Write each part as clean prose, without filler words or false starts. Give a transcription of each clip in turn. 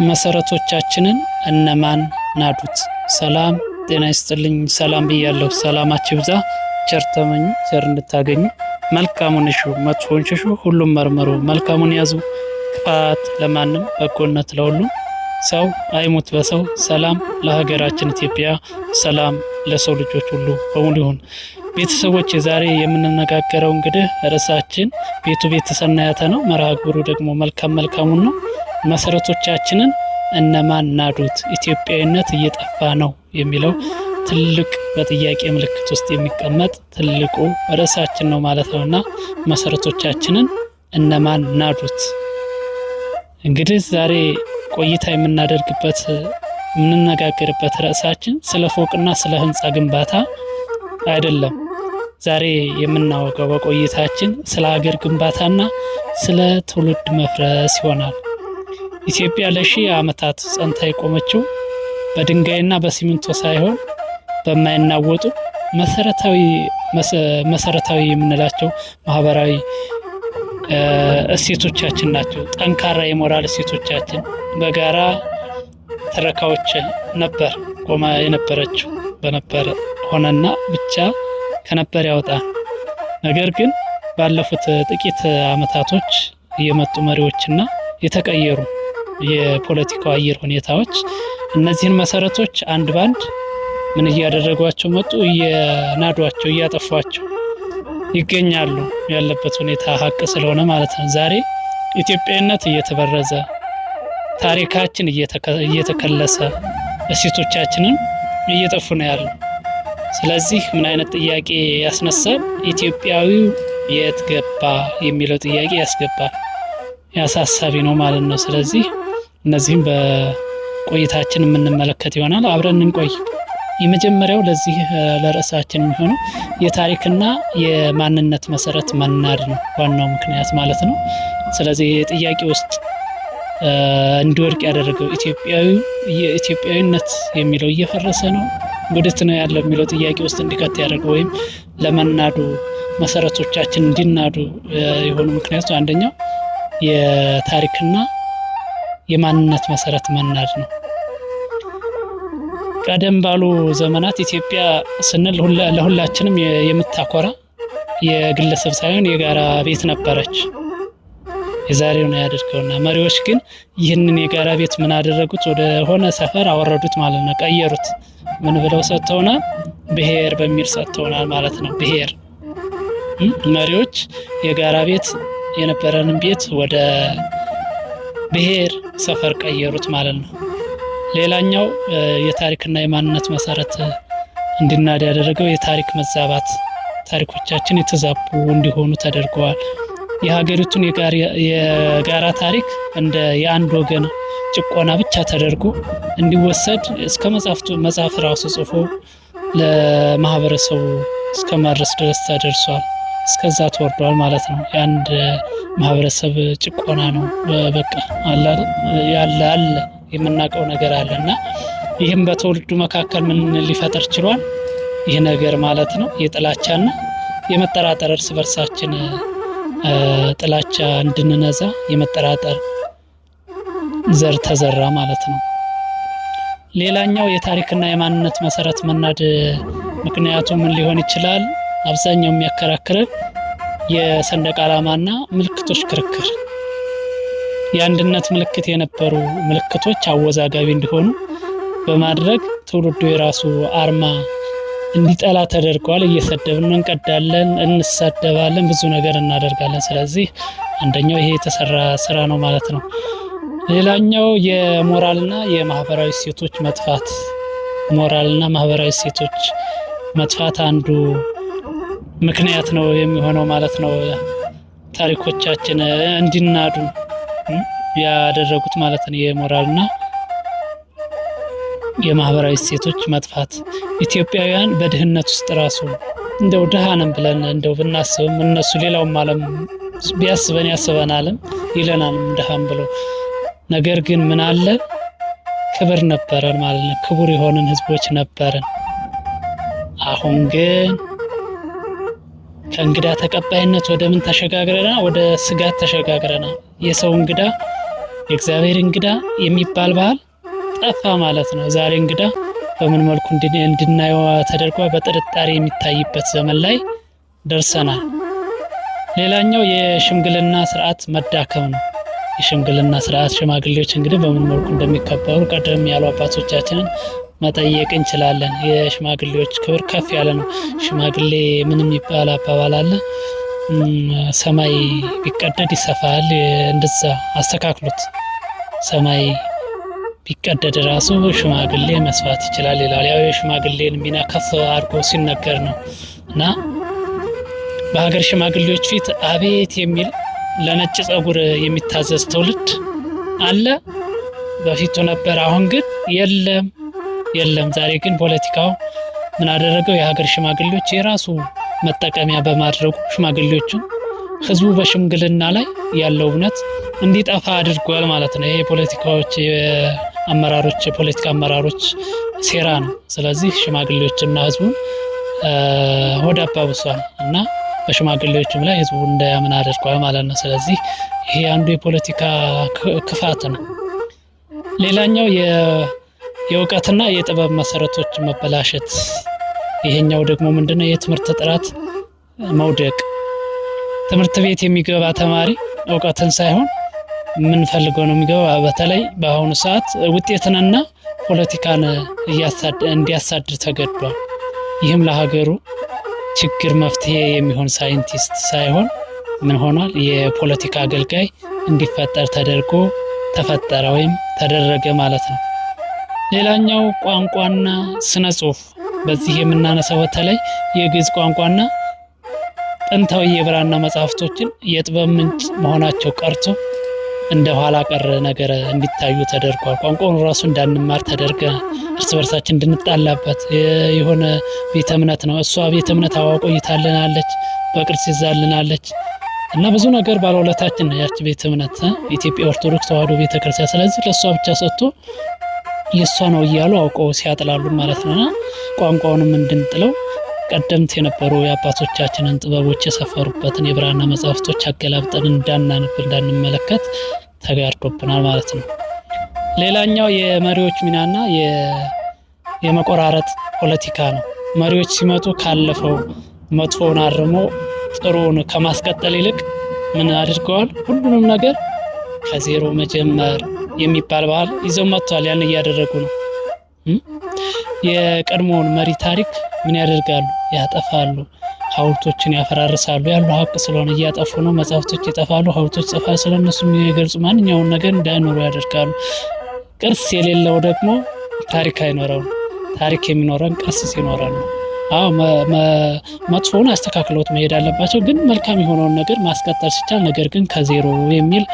መሰረቶቻችንን እነማን ናዱት? ሰላም ጤና ይስጥልኝ። ሰላም ብያለሁ። ሰላማችሁ ይብዛ። ቸር ተመኙ፣ ቸር እንድታገኙ። መልካሙን እሹ፣ መጥፎን ሽሹ። ሁሉም መርምሩ፣ መልካሙን ያዙ። ክፋት ለማንም በጎነት ለሁሉም። ሰው አይሙት በሰው። ሰላም ለሀገራችን ኢትዮጵያ፣ ሰላም ለሰው ልጆች ሁሉ በሙሉ ይሁን። ቤተሰቦች ዛሬ የምንነጋገረው እንግዲህ ርዕሳችን ቤቱ ቤተ ሰናያተ ነው። መርሃ ግብሩ ደግሞ መልካሙን ነው። መሰረቶቻችንን እነማን ናዱት? ኢትዮጵያዊነት እየጠፋ ነው የሚለው ትልቅ በጥያቄ ምልክት ውስጥ የሚቀመጥ ትልቁ ርዕሳችን ነው ማለት ነውና መሰረቶቻችንን እነማን ናዱት? እንግዲህ ዛሬ ቆይታ የምንነጋገርበት ርዕሳችን ስለ ፎቅና ስለ ህንፃ ግንባታ አይደለም። ዛሬ የምናወጋው በቆይታችን ስለ ሀገር ግንባታና ስለ ትውልድ መፍረስ ይሆናል። ኢትዮጵያ ለሺህ ዓመታት ጸንታ የቆመችው በድንጋይና በሲሚንቶ ሳይሆን በማይናወጡ መሰረታዊ የምንላቸው ማህበራዊ እሴቶቻችን ናቸው። ጠንካራ የሞራል እሴቶቻችን በጋራ ትረካዎች ነበር ቆማ የነበረችው በነበረ ሆነና ብቻ ከነበር ያወጣል። ነገር ግን ባለፉት ጥቂት ዓመታቶች የመጡ መሪዎችና የተቀየሩ የፖለቲካው አየር ሁኔታዎች እነዚህን መሰረቶች አንድ ባንድ ምን እያደረጓቸው መጡ? እየናዷቸው፣ እያጠፏቸው ይገኛሉ። ያለበት ሁኔታ ሀቅ ስለሆነ ማለት ነው። ዛሬ ኢትዮጵያዊነት እየተበረዘ፣ ታሪካችን እየተከለሰ፣ እሴቶቻችንን እየጠፉ ነው ያሉ። ስለዚህ ምን አይነት ጥያቄ ያስነሳል? ኢትዮጵያዊው የት ገባ የሚለው ጥያቄ ያስገባል። ያሳሳቢ ነው ማለት ነው። ስለዚህ እነዚህም በቆይታችን የምንመለከት ይሆናል። አብረን እንቆይ። የመጀመሪያው ለዚህ ለርዕሳችን የሚሆነው የታሪክና የማንነት መሰረት መናድ ነው፣ ዋናው ምክንያት ማለት ነው። ስለዚህ የጥያቄ ውስጥ እንዲወድቅ ያደረገው ኢትዮጵያዊነት የሚለው እየፈረሰ ነው፣ ወዴት ነው ያለው የሚለው ጥያቄ ውስጥ እንዲቀጥ ያደረገው ወይም ለመናዱ መሰረቶቻችን እንዲናዱ የሆኑ ምክንያቱ አንደኛው የታሪክና የማንነት መሰረት መናድ ነው። ቀደም ባሉ ዘመናት ኢትዮጵያ ስንል ለሁላችንም የምታኮራ የግለሰብ ሳይሆን የጋራ ቤት ነበረች። የዛሬው ነው ያደርገውና መሪዎች ግን ይህንን የጋራ ቤት ምን አደረጉት? ወደ ሆነ ሰፈር አወረዱት ማለት ነው። ቀየሩት። ምን ብለው ሰጥተውናል? ብሔር በሚል ሰጥተውናል ማለት ነው። ብሔር መሪዎች የጋራ ቤት የነበረንን ቤት ወደ ብሔር ሰፈር ቀየሩት ማለት ነው። ሌላኛው የታሪክና የማንነት መሰረት እንዲናድ ያደረገው የታሪክ መዛባት፣ ታሪኮቻችን የተዛቡ እንዲሆኑ ተደርገዋል። የሀገሪቱን የጋራ ታሪክ እንደ የአንድ ወገን ጭቆና ብቻ ተደርጎ እንዲወሰድ እስከ መጽሐፍ ራሱ ጽፎ ለማህበረሰቡ እስከ ማድረስ ድረስ ተደርሷል። እስከዛ ተወርዷል ማለት ነው። የአንድ ማህበረሰብ ጭቆና ነው። በቃ ያለ የምናውቀው ነገር አለና ይህም በትውልዱ መካከል ምን ሊፈጠር ችሏል? ይህ ነገር ማለት ነው የጥላቻና የመጠራጠር እርስ በርሳችን ጥላቻ እንድንነዛ የመጠራጠር ዘር ተዘራ ማለት ነው። ሌላኛው የታሪክና የማንነት መሰረት መናድ ምክንያቱ ምን ሊሆን ይችላል? አብዛኛው የሚያከራክረን የሰንደቅ ዓላማና ምልክቶች ክርክር፣ የአንድነት ምልክት የነበሩ ምልክቶች አወዛጋቢ እንዲሆኑ በማድረግ ትውልዱ የራሱ አርማ እንዲጠላ ተደርገዋል። እየሰደብን እንቀዳለን፣ እንሳደባለን፣ ብዙ ነገር እናደርጋለን። ስለዚህ አንደኛው ይሄ የተሰራ ስራ ነው ማለት ነው። ሌላኛው የሞራልና የማህበራዊ እሴቶች መጥፋት፣ ሞራልና ማህበራዊ እሴቶች መጥፋት አንዱ ምክንያት ነው የሚሆነው ማለት ነው። ታሪኮቻችን እንዲናዱ ያደረጉት ማለት ነው። የሞራልና የማህበራዊ እሴቶች መጥፋት ኢትዮጵያውያን በድህነት ውስጥ ራሱ እንደው ድሃንም ብለን እንደው ብናስብም እነሱ ሌላውም ዓለም ቢያስበን ያስበናልም ይለናልም ድሃም ብሎ፣ ነገር ግን ምን አለ ክብር ነበረን ማለት ነው። ክቡር የሆንን ህዝቦች ነበረን። አሁን ግን ከእንግዳ ተቀባይነት ወደ ምን ተሸጋግረናል? ወደ ስጋት ተሸጋግረናል። የሰው እንግዳ የእግዚአብሔር እንግዳ የሚባል ባህል ጠፋ ማለት ነው። ዛሬ እንግዳ በምን መልኩ እንድናየው ተደርጎ በጥርጣሬ የሚታይበት ዘመን ላይ ደርሰናል። ሌላኛው የሽምግልና ስርዓት መዳከም ነው። የሽምግልና ስርዓት ሽማግሌዎች እንግዲህ በምን መልኩ እንደሚከበሩ ቀደም ያሉ አባቶቻችንን መጠየቅ እንችላለን። የሽማግሌዎች ክብር ከፍ ያለ ነው። ሽማግሌ ምንም የሚባል አባባል አለ፣ ሰማይ ቢቀደድ ይሰፋል። እንደዛ አስተካክሉት። ሰማይ ቢቀደድ ራሱ ሽማግሌ መስፋት ይችላል ይላል። ያው የሽማግሌን ሚና ከፍ አድርጎ ሲነገር ነው እና በሀገር ሽማግሌዎች ፊት አቤት የሚል ለነጭ ጸጉር የሚታዘዝ ትውልድ አለ። በፊቱ ነበር፣ አሁን ግን የለም። ዛሬ ግን ፖለቲካው ምን አደረገው? የሀገር ሽማግሌዎች የራሱ መጠቀሚያ በማድረጉ ሽማግሌዎቹ ህዝቡ በሽምግልና ላይ ያለው እውነት እንዲጠፋ አድርጓል ማለት ነው። ይሄ የፖለቲካ አመራሮች ሴራ ነው። ስለዚህ ሽማግሌዎችና ህዝቡን ወደ አባብሷል እና በሽማግሌዎችም ላይ ህዝቡ እንዳያምን አድርጓል ማለት ነው። ስለዚህ ይሄ አንዱ የፖለቲካ ክፋት ነው። ሌላኛው የእውቀትና የጥበብ መሰረቶች መበላሸት። ይሄኛው ደግሞ ምንድነው? የትምህርት ጥራት መውደቅ። ትምህርት ቤት የሚገባ ተማሪ እውቀትን ሳይሆን የምንፈልገው ነው የሚገባ። በተለይ በአሁኑ ሰዓት ውጤትንና ፖለቲካን እንዲያሳድር ተገዷል። ይህም ለሀገሩ ችግር መፍትሄ የሚሆን ሳይንቲስት ሳይሆን ምን ሆኗል? የፖለቲካ አገልጋይ እንዲፈጠር ተፈጠረ ወይም ተደረገ ማለት ነው። ሌላኛው ቋንቋና ስነ ጽሁፍ። በዚህ የምናነሳው በተለይ የግዕዝ ቋንቋና ጥንታዊ የብራና መጽሐፍቶችን የጥበብ ምንጭ መሆናቸው ቀርቶ እንደ ኋላ ቀር ነገር እንዲታዩ ተደርጓል። ቋንቋውን ራሱ እንዳንማር ተደርገ እርስ በርሳችን እንድንጣላበት የሆነ ቤተ እምነት ነው። እሷ ቤተ እምነት አዋቆይታልናለች፣ በቅርስ ይዛልናለች እና ብዙ ነገር ባለውለታችን ነው ያቺ ቤተ እምነት ኢትዮጵያ ኦርቶዶክስ ተዋሕዶ ቤተክርስቲያን። ስለዚህ ለእሷ ብቻ ሰጥቶ የእሷ ነው እያሉ አውቀው ሲያጥላሉ ማለት ነውና ቋንቋውንም እንድንጥለው ቀደምት የነበሩ የአባቶቻችንን ጥበቦች የሰፈሩበትን የብራና መጽሐፍቶች አገላብጠን እንዳንመለከት ተጋርዶብናል ማለት ነው። ሌላኛው የመሪዎች ሚናና የመቆራረጥ ፖለቲካ ነው። መሪዎች ሲመጡ ካለፈው መጥፎውን አርሞ ጥሩውን ከማስቀጠል ይልቅ ምን አድርገዋል? ሁሉንም ነገር ከዜሮ መጀመር የሚባል ባህል ይዘው መጥተዋል። ያን እያደረጉ ነው። የቀድሞውን መሪ ታሪክ ምን ያደርጋሉ? ያጠፋሉ። ሐውልቶችን ያፈራርሳሉ። ያሉ ሀቅ ስለሆነ እያጠፉ ነው። መጽሐፍቶች ይጠፋሉ፣ ሐውልቶች ይጠፋሉ። ስለነሱ የሚገልጹ ማንኛውን ነገር እንዳይኖሩ ያደርጋሉ። ቅርስ የሌለው ደግሞ ታሪክ አይኖረውም። ታሪክ የሚኖረን ቅርስ ሲኖረን ነው። አዎ መጥፎውን አስተካክለውት መሄድ አለባቸው፣ ግን መልካም የሆነውን ነገር ማስቀጠል ሲቻል፣ ነገር ግን ከዜሮ የሚል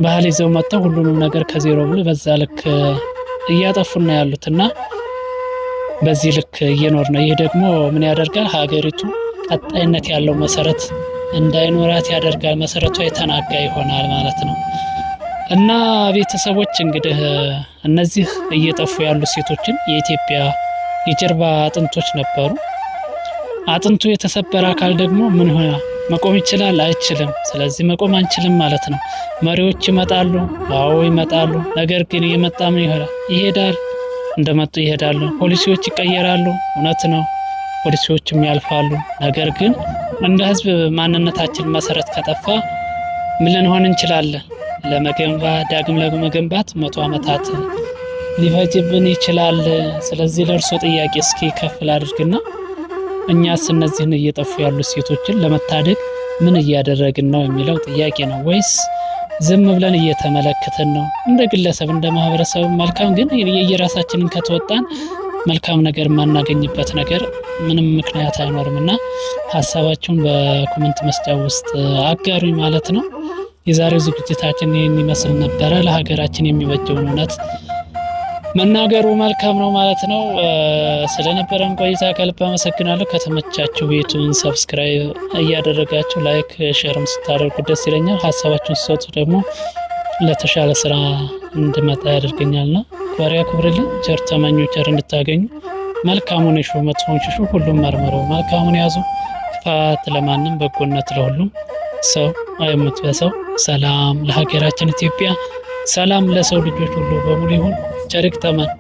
ባህል ይዘው መጥተው ሁሉንም ነገር ከዜሮ ብሎ በዛ ልክ እያጠፉና ያሉትና በዚህ ልክ እየኖር ነው። ይህ ደግሞ ምን ያደርጋል? ሀገሪቱ ቀጣይነት ያለው መሰረት እንዳይኖራት ያደርጋል። መሰረቷ የተናጋ ይሆናል ማለት ነው። እና ቤተሰቦች እንግዲህ እነዚህ እየጠፉ ያሉ ሴቶችን የኢትዮጵያ የጀርባ አጥንቶች ነበሩ። አጥንቱ የተሰበረ አካል ደግሞ ምን ሆነ? መቆም ይችላል? አይችልም። ስለዚህ መቆም አንችልም ማለት ነው። መሪዎች ይመጣሉ፣ አዎ ይመጣሉ። ነገር ግን እየመጣ ምን ይሆናል? ይሄዳል። እንደመጡ ይሄዳሉ። ፖሊሲዎች ይቀየራሉ፣ እውነት ነው። ፖሊሲዎችም ያልፋሉ። ነገር ግን እንደ ህዝብ ማንነታችን መሰረት ከጠፋ ምን ልንሆን እንችላለን? ዳግም ለመገንባት 100 ዓመታት ሊፈጅብን ይችላል። ስለዚህ ለእርሶ ጥያቄ እስኪ ከፍ ላድርግና እኛስ እነዚህን እየጠፉ ያሉ ሴቶችን ለመታደግ ምን እያደረግን ነው የሚለው ጥያቄ ነው። ወይስ ዝም ብለን እየተመለከተን ነው? እንደ ግለሰብ እንደ ማህበረሰብ መልካም፣ ግን የየራሳችንን ከተወጣን መልካም ነገር የማናገኝበት ነገር ምንም ምክንያት አይኖርም እና ሀሳባችሁን በኮሜንት መስጫ ውስጥ አጋሩኝ ማለት ነው። የዛሬው ዝግጅታችን ይህን ይመስል ነበረ። ለሀገራችን የሚበጀውን እውነት መናገሩ መልካም ነው ማለት ነው። ስለነበረን ቆይታ ከልብ አመሰግናለሁ። ከተመቻችሁ ቤቱን ሰብስክራይብ እያደረጋችሁ ላይክ ሼርም ስታደርጉ ደስ ይለኛል። ሀሳባችሁን ሲሰጡ ደግሞ ለተሻለ ስራ እንድመጣ ያደርገኛልና ባሪያ ክብርልን። ቸር ተመኙ፣ ቸር እንድታገኙ። መልካሙን ይሹ፣ መጥፎውን ሽሹ። ሁሉም መርምረው መልካሙን ያዙ። ክፋት ለማንም በጎነት ለሁሉም። ሰው አይሙት በሰው። ሰላም ለሀገራችን ኢትዮጵያ። ሰላም ለሰው ልጆች ሁሉ በሙሉ ይሁን። ቸር ይግጠመን።